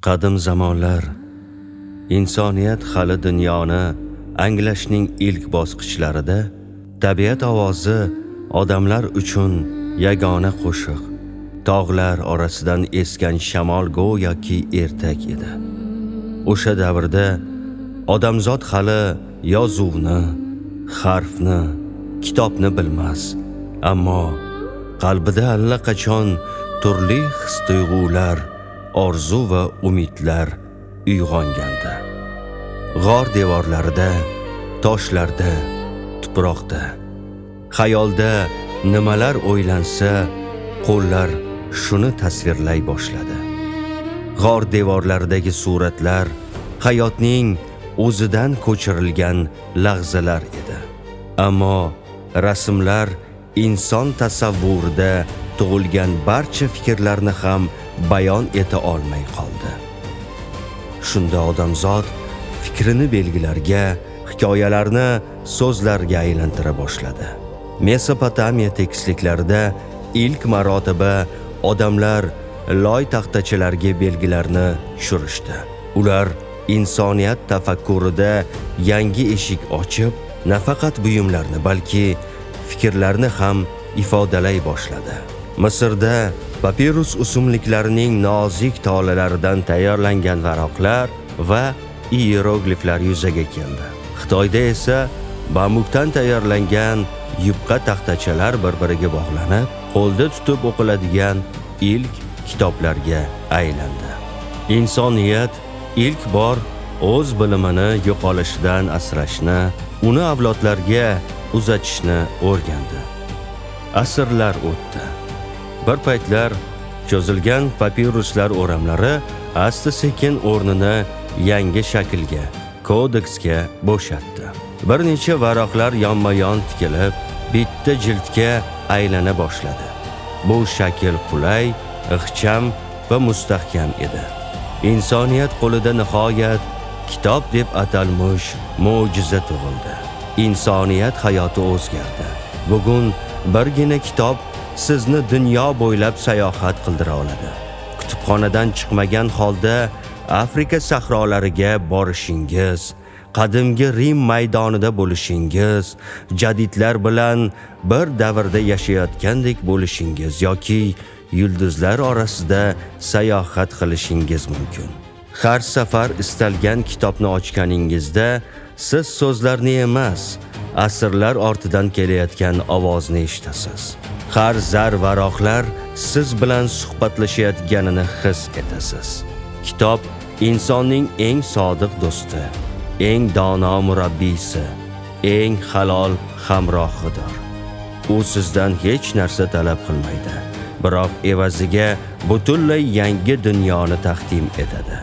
Qadim zamonlar insoniyat hali dunyoni anglashning ilk bosqichlarida tabiat ovozi odamlar uchun yagona qo'shiq, tog'lar orasidan esgan shamol go'yoki ertak edi. O'sha davrda odamzod hali yozuvni, harfni, kitobni bilmas, ammo qalbida allaqachon turli his-tuyg'ular, orzu va umidlar uyg'ongandi. G'or devorlarida, toshlarda, tuproqda, xayolda nimalar o'ylansa, qo'llar shuni tasvirlay boshladi. G'or devorlaridagi suratlar hayotning o'zidan ko'chirilgan lahzalar edi. Ammo rasmlar inson tasavvurida tug'ilgan barcha fikrlarni ham bayon eta olmay qoldi. Shunda odamzod fikrini belgilarga, hikoyalarni so'zlarga aylantira boshladi. Mesopotamiya tekisliklarida ilk marotaba odamlar loy taxtachalarga belgilarni tushirishdi. Ular insoniyat tafakkurida yangi eshik ochib, nafaqat buyumlarni, balki fikrlarni ham ifodalay boshladi. Misrda papirus o'simliklarining nozik tolalaridan tayyorlangan varaqlar va hierogliflar yuzaga keldi. Xitoyda esa bamukdan tayyorlangan yupqa taxtachalar bir-biriga bog'lanib, qo'lda tutib o'qiladigan ilk kitoblarga aylandi. Insoniyat ilk bor o'z bilimini yo'qolishidan asrashni, uni avlodlarga uzatishni o'rgandi. Asrlar o'tdi. Bir paytlar cho'zilgan papiruslar o'ramlari asta-sekin o'rnini yangi shaklga, kodeksga bo'shatdi. Bir necha varaqlar yonma-yon tikilib, bitta jildga aylana boshladi. Bu shakl qulay, ixcham va mustahkam edi. Insoniyat qo'lida nihoyat kitob deb atalmish mo'jiza tug'ildi. Insoniyat hayoti o'zgardi. Bugun birgina kitob sizni dunyo bo'ylab sayohat qildira oladi. Kutubxonadan chiqmagan holda Afrika sahrolariga borishingiz, qadimgi Rim maydonida bo'lishingiz, jadidlar bilan bir davrda yashayotgandek bo'lishingiz yoki yulduzlar orasida sayohat qilishingiz mumkin. Har safar istalgan kitobni ochganingizda siz so'zlarni emas, asrlar ortidan kelayotgan ovozni eshitasiz. Har zar varoqlar siz bilan suhbatlashayotganini his etasiz. Kitob insonning eng sodiq do'sti, eng dono murabbiysi, eng halol hamrohidir. U sizdan hech narsa talab qilmaydi, biroq evaziga butunlay yangi dunyoni taqdim etadi.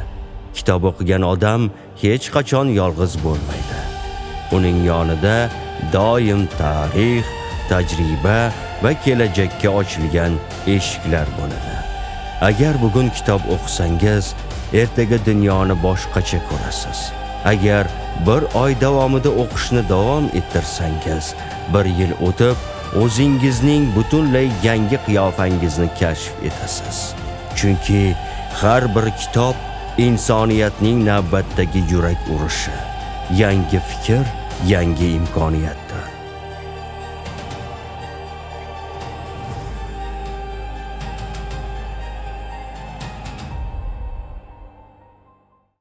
Kitob o'qigan odam hech qachon yolg'iz bo'lmaydi. Uning yonida doim tarix, tajriba va kelajakka ochilgan eshiklar bo'ladi. Agar bugun kitob o'qisangiz, ertaga dunyoni boshqacha ko'rasiz. Agar bir oy davomida o'qishni davom ettirsangiz, bir yil o'tib o'zingizning butunlay yangi qiyofangizni kashf etasiz. Chunki har bir kitob insoniyatning navbatdagi yurak urishi, yangi fikr, yangi imkoniyatdir.